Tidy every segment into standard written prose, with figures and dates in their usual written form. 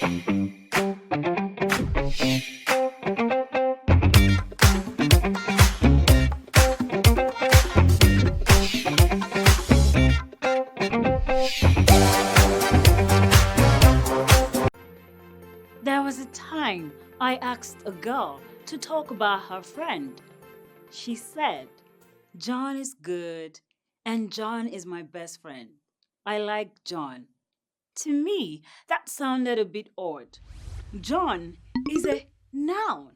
There was a time I asked a girl to talk about her friend. She said, John is good and John is my best friend. I like John. To me, that sounded a bit odd. John is a noun.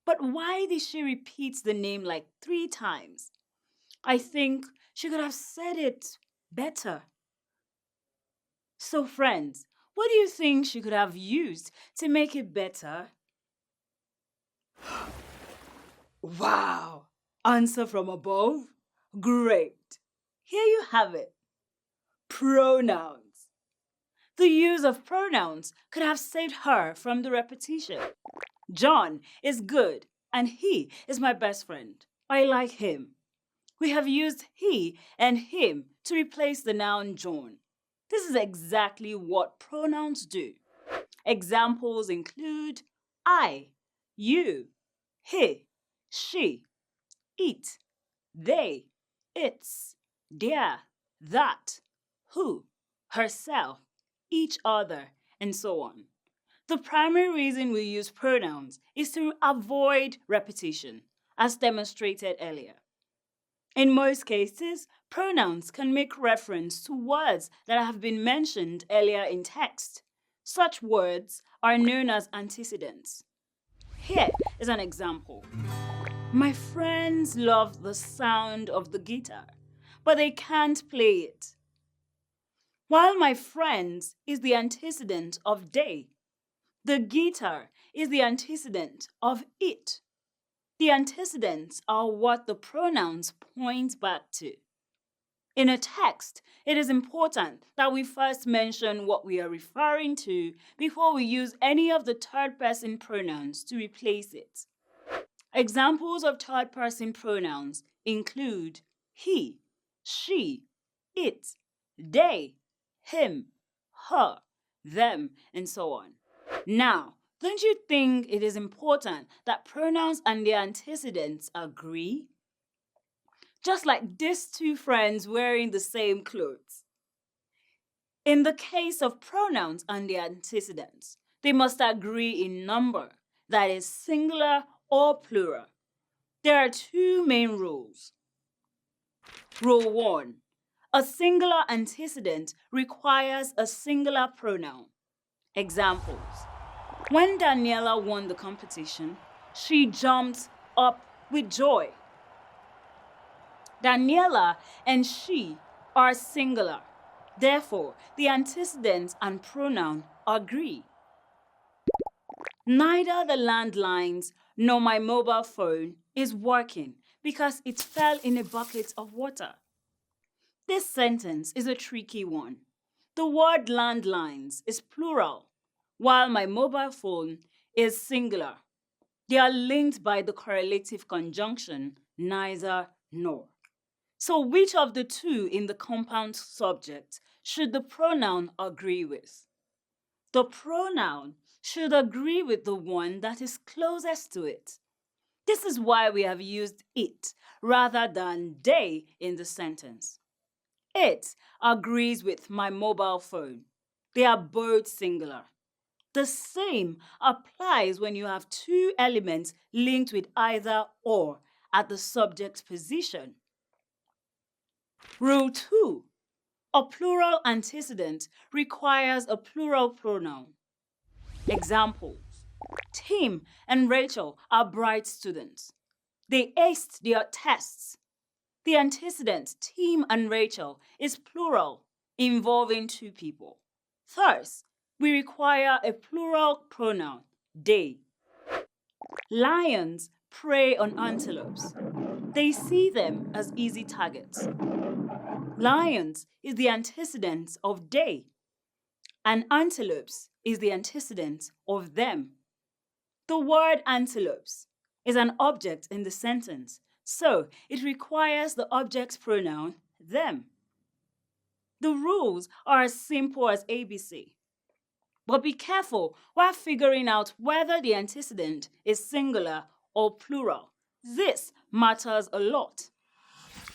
But why did she repeat the name like 3 times? I think she could have said it better. So, friends, what do you think she could have used to make it better? Wow! Answer from above? Great! Here you have it. Pronouns. The use of pronouns could have saved her from the repetition. John is good and he is my best friend. I like him. We have used he and him to replace the noun John. This is exactly what pronouns do. Examples include I, you, he, she, it, they, its, their, that, who, herself, each other, and so on. The primary reason we use pronouns is to avoid repetition, as demonstrated earlier. In most cases, pronouns can make reference to words that have been mentioned earlier in text. Such words are known as antecedents. Here is an example. My friends love the sound of the guitar, but they can't play it. While my friends is the antecedent of they, the guitar is the antecedent of it. The antecedents are what the pronouns point back to. In a text, it is important that we first mention what we are referring to before we use any of the third-person pronouns to replace it. Examples of third-person pronouns include he, she, it, they, him, her, them, and so on. Now, don't you think it is important that pronouns and their antecedents agree? Just like these two friends wearing the same clothes. In the case of pronouns and their antecedents, they must agree in number, that is singular or plural. There are 2 main rules. Rule 1. A singular antecedent requires a singular pronoun. Examples. When Daniela won the competition, she jumped up with joy. Daniela and she are singular. Therefore, the antecedent and pronoun agree. Neither the landlines nor my mobile phone is working because it fell in a bucket of water. This sentence is a tricky one. The word landlines is plural, while my mobile phone is singular. They are linked by the correlative conjunction neither nor. So which of the two in the compound subject should the pronoun agree with? The pronoun should agree with the one that is closest to it. This is why we have used it rather than they in the sentence. It agrees with my mobile phone. They are both singular. The same applies when you have 2 elements linked with either or at the subject position. Rule 2. A plural antecedent requires a plural pronoun. Examples. Tim and Rachel are bright students. They aced their tests. The antecedent, Tim and Rachel, is plural, involving 2 people. Thus, we require a plural pronoun, they. Lions prey on antelopes. They see them as easy targets. Lions is the antecedent of they, and antelopes is the antecedent of them. The word antelopes is an object in the sentence, so it requires the object pronoun them. The rules are as simple as ABC. But be careful while figuring out whether the antecedent is singular or plural. This matters a lot.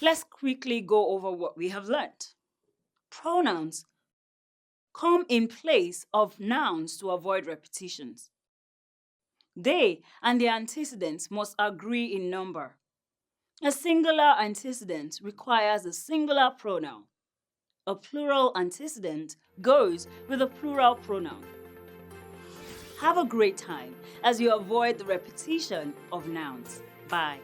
Let's quickly go over what we have learned. Pronouns come in place of nouns to avoid repetitions. They and their antecedents must agree in number. A singular antecedent requires a singular pronoun. A plural antecedent goes with a plural pronoun. Have a great time as you avoid the repetition of nouns. Bye.